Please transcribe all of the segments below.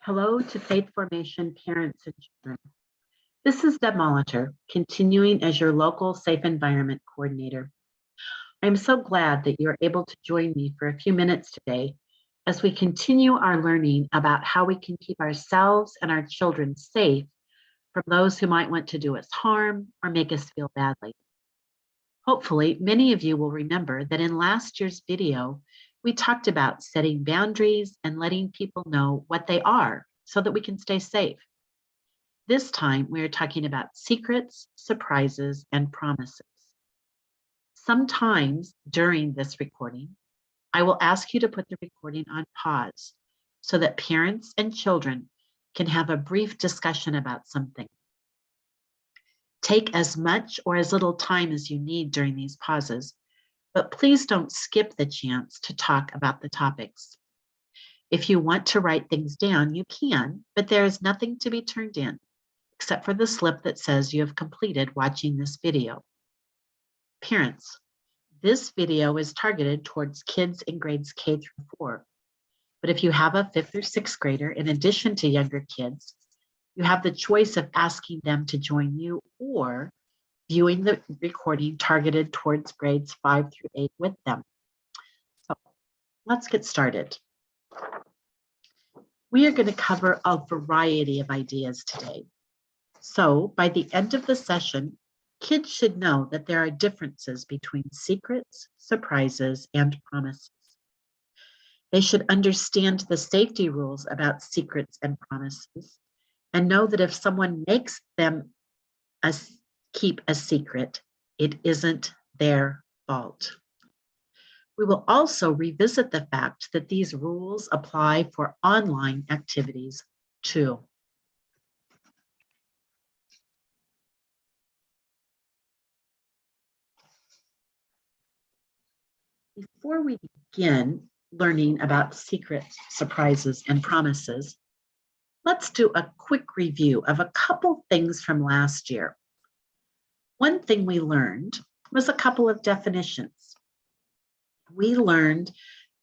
Hello to Faith Formation parents and children. This is Deb Molitor, continuing as your local safe environment coordinator. I'm so glad that you're able to join me for a few minutes today as we continue our learning about how we can keep ourselves and our children safe from those who might want to do us harm or make us feel badly. Hopefully, many of you will remember that in last year's video, we talked about setting boundaries and letting people know what they are so that we can stay safe. This time, we are talking about secrets, surprises, and promises. Sometimes during this recording, I will ask you to put the recording on pause so that parents and children can have a brief discussion about something. Take as much or as little time as you need during these pauses, but please don't skip the chance to talk about the topics. If you want to write things down, you can, but there is nothing to be turned in except for the slip that says you have completed watching this video. Parents, this video is targeted towards kids in grades K through 4. But if you have a 5th or 6th grader, in addition to younger kids, you have the choice of asking them to join you or viewing the recording targeted towards grades 5 through 8 with them. So let's get started. We are going to cover a variety of ideas today. So by the end of the session, kids should know that there are differences between secrets, surprises, and promises. They should understand the safety rules about secrets and promises and know that if someone makes them keep a secret, it isn't their fault. We will also revisit the fact that these rules apply for online activities too. Before we begin learning about secrets, surprises, and promises, let's do a quick review of a couple things from last year. One thing we learned was a couple of definitions. We learned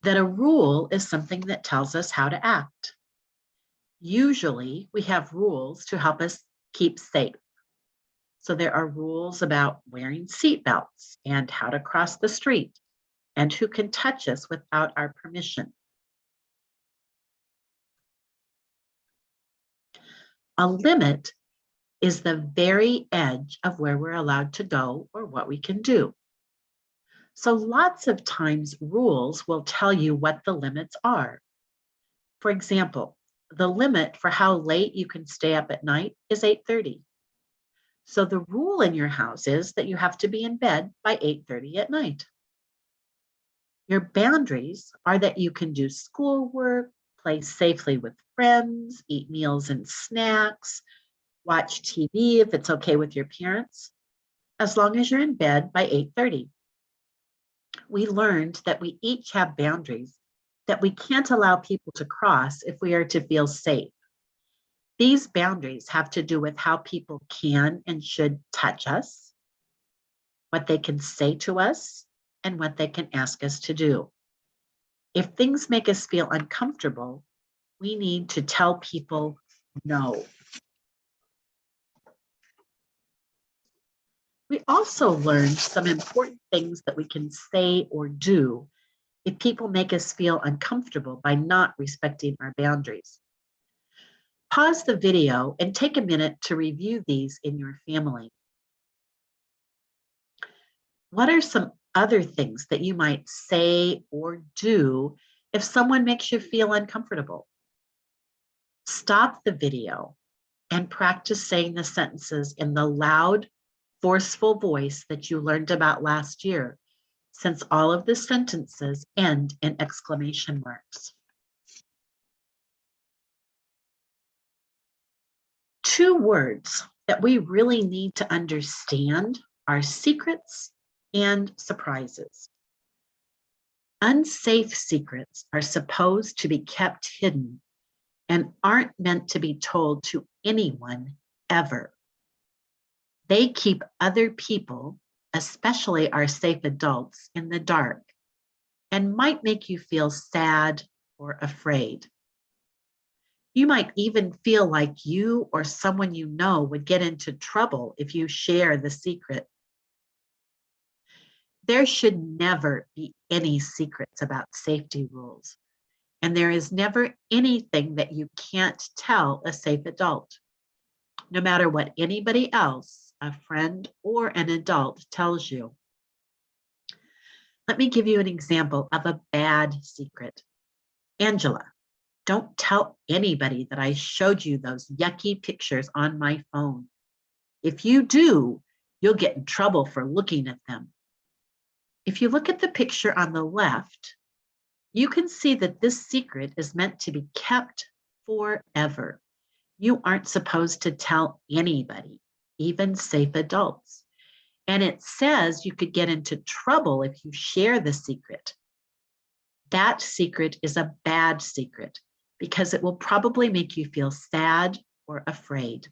that a rule is something that tells us how to act. Usually, we have rules to help us keep safe. So there are rules about wearing seatbelts and how to cross the street and who can touch us without our permission. A limit is the very edge of where we're allowed to go or what we can do. So lots of times rules will tell you what the limits are. For example, the limit for how late you can stay up at night is 8:30. So the rule in your house is that you have to be in bed by 8:30 at night. Your boundaries are that you can do schoolwork, play safely with friends, eat meals and snacks, watch TV if it's okay with your parents, as long as you're in bed by 8:30. We learned that we each have boundaries that we can't allow people to cross if we are to feel safe. These boundaries have to do with how people can and should touch us, what they can say to us, and what they can ask us to do. If things make us feel uncomfortable, we need to tell people no. We also learned some important things that we can say or do if people make us feel uncomfortable by not respecting our boundaries. Pause the video and take a minute to review these in your family. What are some other things that you might say or do if someone makes you feel uncomfortable? Stop the video and practice saying the sentences in the loud, forceful voice that you learned about last year, since all of the sentences end in exclamation marks. Two words that we really need to understand are secrets and surprises. Unsafe secrets are supposed to be kept hidden and aren't meant to be told to anyone ever. They keep other people, especially our safe adults, in the dark and might make you feel sad or afraid. You might even feel like you or someone you know would get into trouble if you share the secret. There should never be any secrets about safety rules, and there is never anything that you can't tell a safe adult, no matter what anybody else, a friend or an adult, tells you. Let me give you an example of a bad secret. Angela, don't tell anybody that I showed you those yucky pictures on my phone. If you do, you'll get in trouble for looking at them. If you look at the picture on the left, you can see that this secret is meant to be kept forever. You aren't supposed to tell anybody, even safe adults. And it says you could get into trouble if you share the secret. That secret is a bad secret because it will probably make you feel sad or afraid.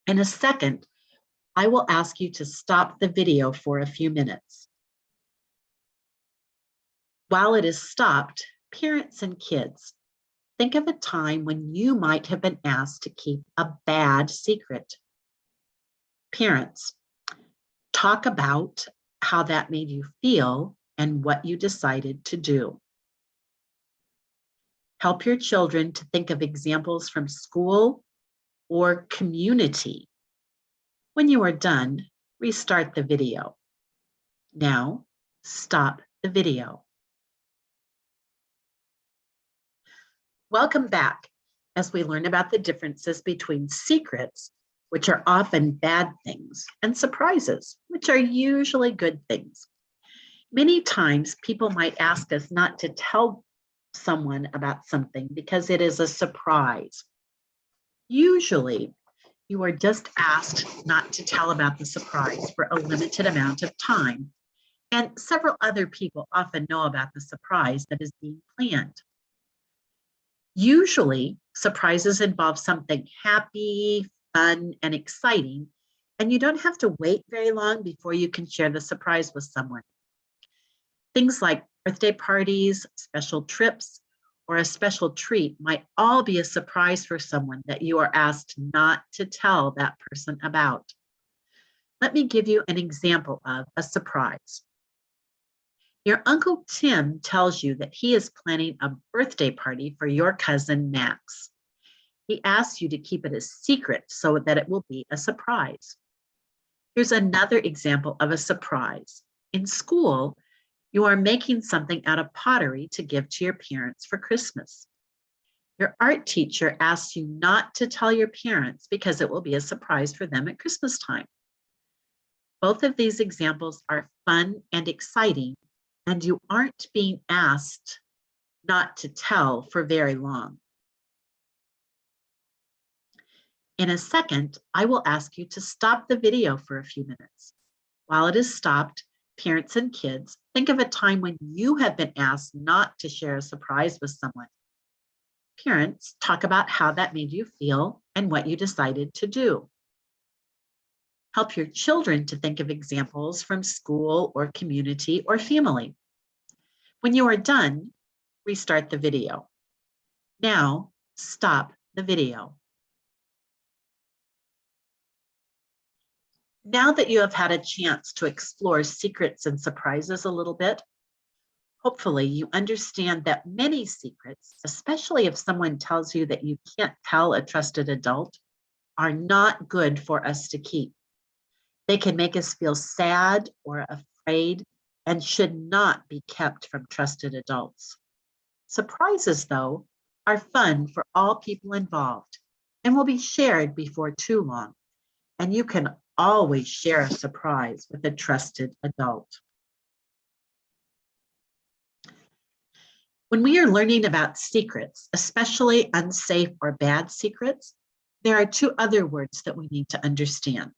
In a second, I will ask you to stop the video for a few minutes. While it is stopped, parents and kids, think of a time when you might have been asked to keep a bad secret. Parents, talk about how that made you feel and what you decided to do. Help your children to think of examples from school or community. When you are done, restart the video. Now, stop the video. Welcome back as we learn about the differences between secrets, which are often bad things, and surprises, which are usually good things. Many times people might ask us not to tell someone about something because it is a surprise. Usually, you are just asked not to tell about the surprise for a limited amount of time, and several other people often know about the surprise that is being planned. Usually, surprises involve something happy, fun, and exciting, and you don't have to wait very long before you can share the surprise with someone. Things like birthday parties, special trips, or a special treat might all be a surprise for someone that you are asked not to tell that person about. Let me give you an example of a surprise. Your Uncle Tim tells you that he is planning a birthday party for your cousin Max. He asks you to keep it a secret so that it will be a surprise. Here's another example of a surprise. In school, you are making something out of pottery to give to your parents for Christmas. Your art teacher asks you not to tell your parents because it will be a surprise for them at Christmas time. Both of these examples are fun and exciting, and you aren't being asked not to tell for very long. In a second, I will ask you to stop the video for a few minutes. While it is stopped, parents and kids, think of a time when you have been asked not to share a surprise with someone. Parents, talk about how that made you feel and what you decided to do. Help your children to think of examples from school or community or family. When you are done, restart the video. Now, stop the video. Now that you have had a chance to explore secrets and surprises a little bit, hopefully you understand that many secrets, especially if someone tells you that you can't tell a trusted adult, are not good for us to keep. They can make us feel sad or afraid and should not be kept from trusted adults. Surprises, though, are fun for all people involved and will be shared before too long. And you can always share a surprise with a trusted adult. When we are learning about secrets, especially unsafe or bad secrets, there are two other words that we need to understand.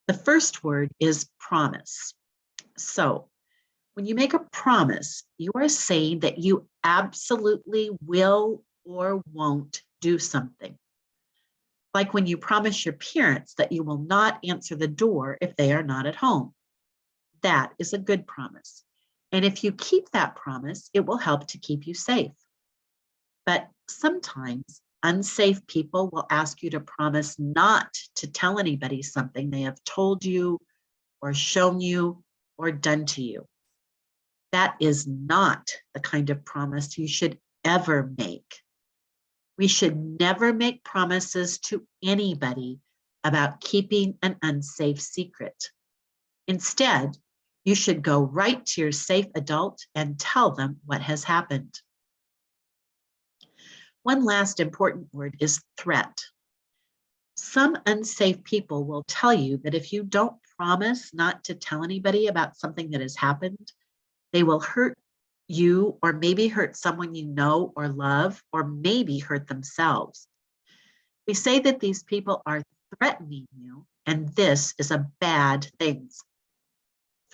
The first word is promise. So, when you make a promise, you are saying that you absolutely will or won't do something. Like when you promise your parents that you will not answer the door if they are not at home. That is a good promise. And if you keep that promise, it will help to keep you safe. But Sometimes unsafe people will ask you to promise not to tell anybody something they have told you or shown you or done to you. That is not the kind of promise you should ever make. We should never make promises to anybody about keeping an unsafe secret. Instead, you should go right to your safe adult and tell them what has happened. One last important word is threat. Some unsafe people will tell you that if you don't promise not to tell anybody about something that has happened, they will hurt you or maybe hurt someone you know or love, or maybe hurt themselves. We say that these people are threatening you, and this is a bad thing.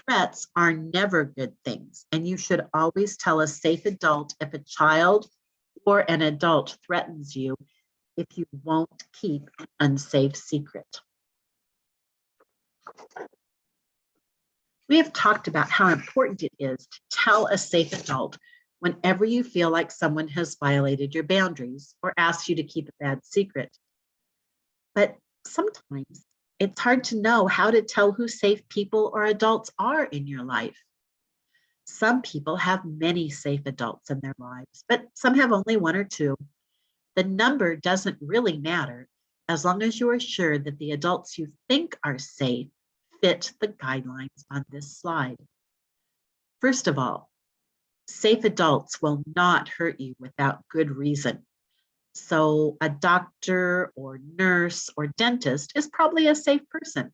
Threats are never good things, and you should always tell a safe adult if a child or an adult threatens you if you won't keep an unsafe secret. We have talked about how important it is to tell a safe adult whenever you feel like someone has violated your boundaries or asked you to keep a bad secret. But sometimes it's hard to know how to tell who safe people or adults are in your life. Some people have many safe adults in their lives, but some have only one or two. The number doesn't really matter as long as you are sure that the adults you think are safe fit the guidelines on this slide. First of all, safe adults will not hurt you without good reason. So a doctor or nurse or dentist is probably a safe person,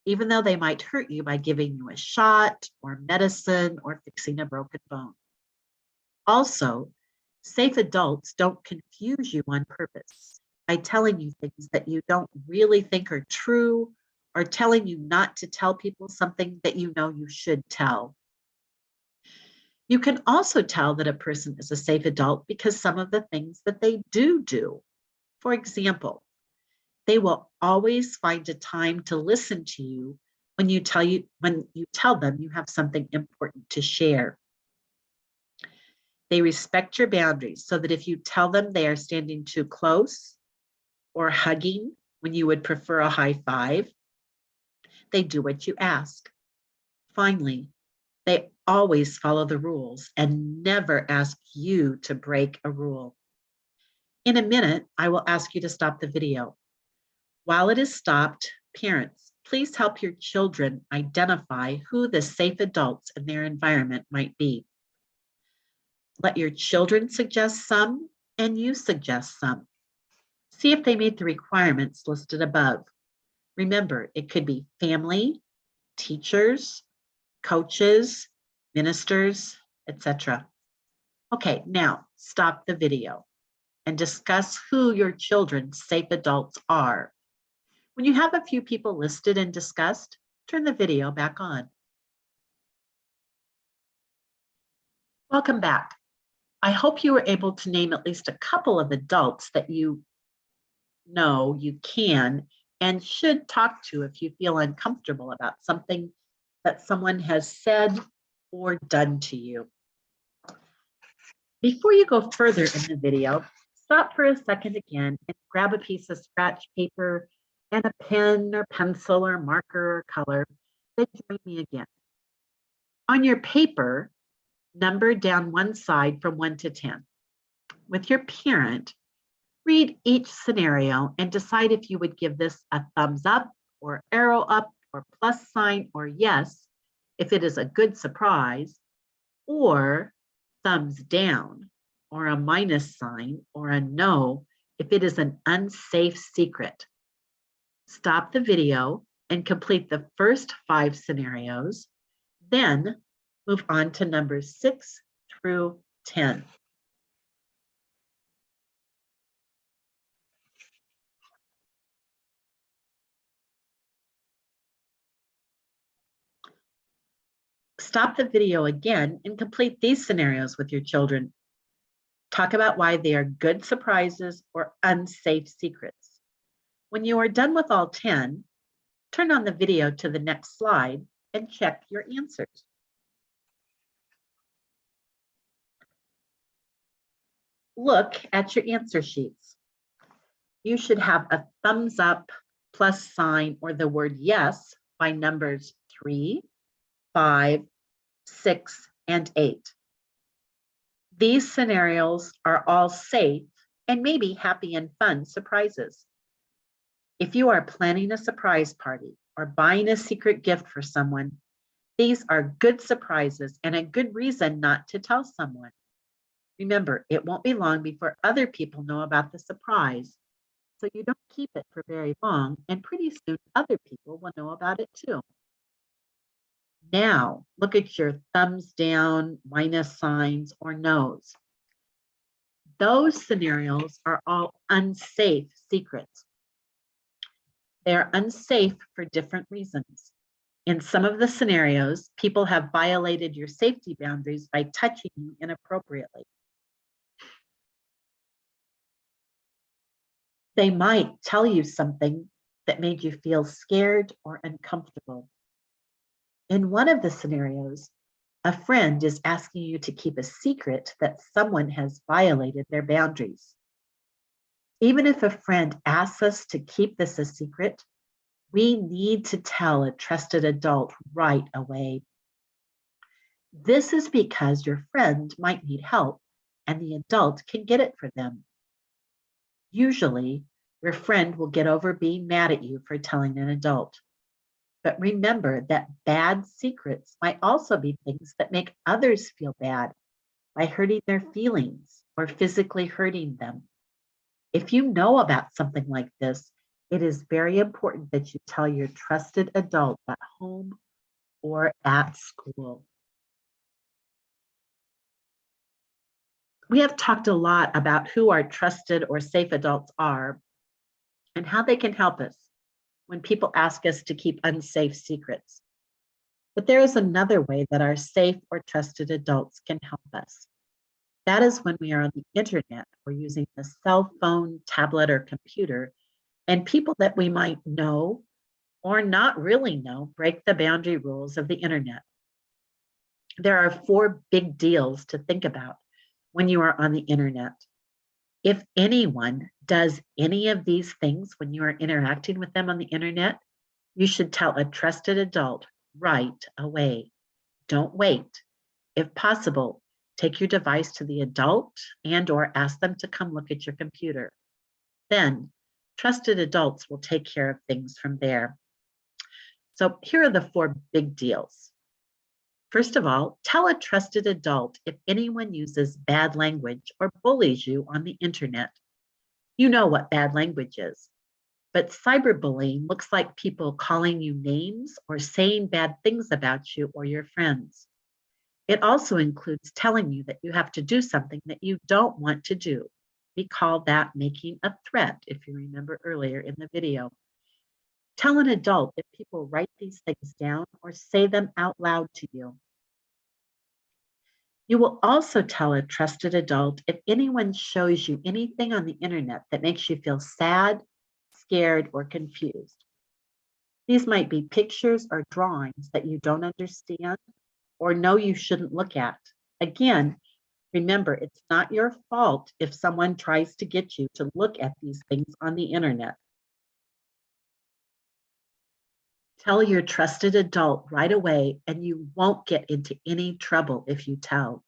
even though they might hurt you by giving you a shot or medicine or fixing a broken bone. Also, safe adults don't confuse you on purpose by telling you things that you don't really think are true, or telling you not to tell people something that you know you should tell. You can also tell that a person is a safe adult because some of the things that they do. For example, they will always find a time to listen to you when you tell them you have something important to share. They respect your boundaries so that if you tell them they are standing too close or hugging when you would prefer a high five, they do what you ask. Finally, they always follow the rules and never ask you to break a rule. In a minute, I will ask you to stop the video. While it is stopped, parents, please help your children identify who the safe adults in their environment might be. Let your children suggest some, and you suggest some. See if they meet the requirements listed above. Remember, it could be family, teachers, coaches, ministers, etc. Okay, now stop the video and discuss who your children's safe adults are. When you have a few people listed and discussed, turn the video back on. Welcome back. I hope you were able to name at least a couple of adults that you know you can and should talk to if you feel uncomfortable about something that someone has said or done to you. Before you go further in the video, stop for a second again and grab a piece of scratch paper and a pen or pencil or marker or color. Then join me again. On your paper, number down one side from 1 to 10. With your parent, read each scenario and decide if you would give this a thumbs up or arrow up or plus sign or yes if it is a good surprise, or thumbs down or a minus sign or a no if it is an unsafe secret. Stop the video and complete the first 5 scenarios, then move on to numbers 6 through 10. Stop the video again and complete these scenarios with your children. Talk about why they are good surprises or unsafe secrets. When you are done with all 10, turn on the video to the next slide and check your answers. look at your answer sheets. You should have a thumbs up, plus sign, or the word yes by numbers 3, 5, 6, and 8. These scenarios are all safe and maybe happy and fun surprises. If you are planning a surprise party or buying a secret gift for someone, these are good surprises and a good reason not to tell someone. Remember, it won't be long before other people know about the surprise, so you don't keep it for very long, and pretty soon other people will know about it too. Now, look at your thumbs down, minus signs, or no's. Those scenarios are all unsafe secrets. They're unsafe for different reasons. In some of the scenarios, people have violated your safety boundaries by touching you inappropriately. They might tell you something that made you feel scared or uncomfortable. In one of the scenarios, a friend is asking you to keep a secret that someone has violated their boundaries. Even if a friend asks us to keep this a secret, we need to tell a trusted adult right away. This is because your friend might need help and the adult can get it for them. Usually, your friend will get over being mad at you for telling an adult. But remember that bad secrets might also be things that make others feel bad by hurting their feelings or physically hurting them. If you know about something like this, it is very important that you tell your trusted adult at home or at school. We have talked a lot about who our trusted or safe adults are and how they can help us when people ask us to keep unsafe secrets. But there is another way that our safe or trusted adults can help us. That is when we are on the internet or using a cell phone, tablet, or computer, and people that we might know or not really know break the boundary rules of the internet. There are 4 big deals to think about when you are on the internet. If anyone does any of these things when you are interacting with them on the internet, you should tell a trusted adult right away. Don't wait. If possible, take your device to the adult and/or ask them to come look at your computer. Then, trusted adults will take care of things from there. So here are the 4 big deals. First of all, tell a trusted adult if anyone uses bad language or bullies you on the internet. You know what bad language is. But cyberbullying looks like people calling you names or saying bad things about you or your friends. It also includes telling you that you have to do something that you don't want to do. We call that making a threat, if you remember earlier in the video. Tell an adult if people write these things down or say them out loud to you. You will also tell a trusted adult if anyone shows you anything on the internet that makes you feel sad, scared, or confused. These might be pictures or drawings that you don't understand or know you shouldn't look at. Again, remember, it's not your fault if someone tries to get you to look at these things on the internet. Tell your trusted adult right away, and you won't get into any trouble if you tell.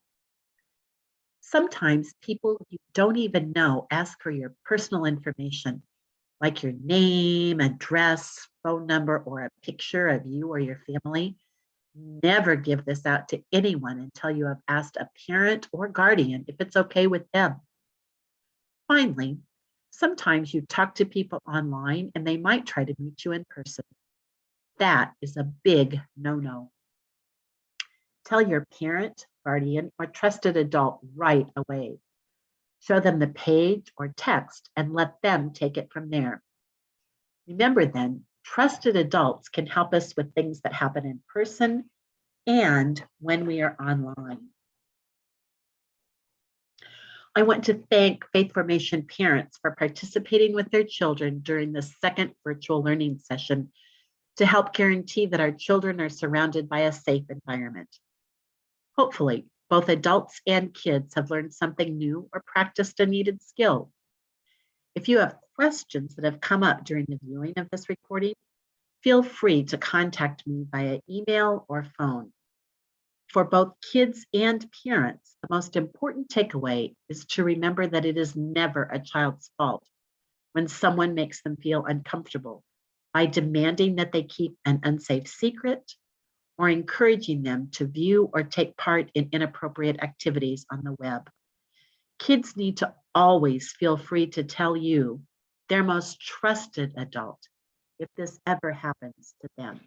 Sometimes people you don't even know ask for your personal information, like your name, address, phone number, or a picture of you or your family. Never give this out to anyone until you have asked a parent or guardian if it's okay with them. Finally, sometimes you talk to people online and they might try to meet you in person. That is a big no-no. Tell your parent, guardian, or trusted adult right away. Show them the page or text and let them take it from there. Remember then, trusted adults can help us with things that happen in person and when we are online. I want to thank Faith Formation parents for participating with their children during the second virtual learning session to help guarantee that our children are surrounded by a safe environment. Hopefully, Both adults and kids have learned something new or practiced a needed skill. If you have questions that have come up during the viewing of this recording, feel free to contact me via email or phone. For both kids and parents, the most important takeaway is to remember that it is never a child's fault when someone makes them feel uncomfortable by demanding that they keep an unsafe secret or encouraging them to view or take part in inappropriate activities on the web. Kids need to always feel free to tell you, their most trusted adult, if this ever happens to them.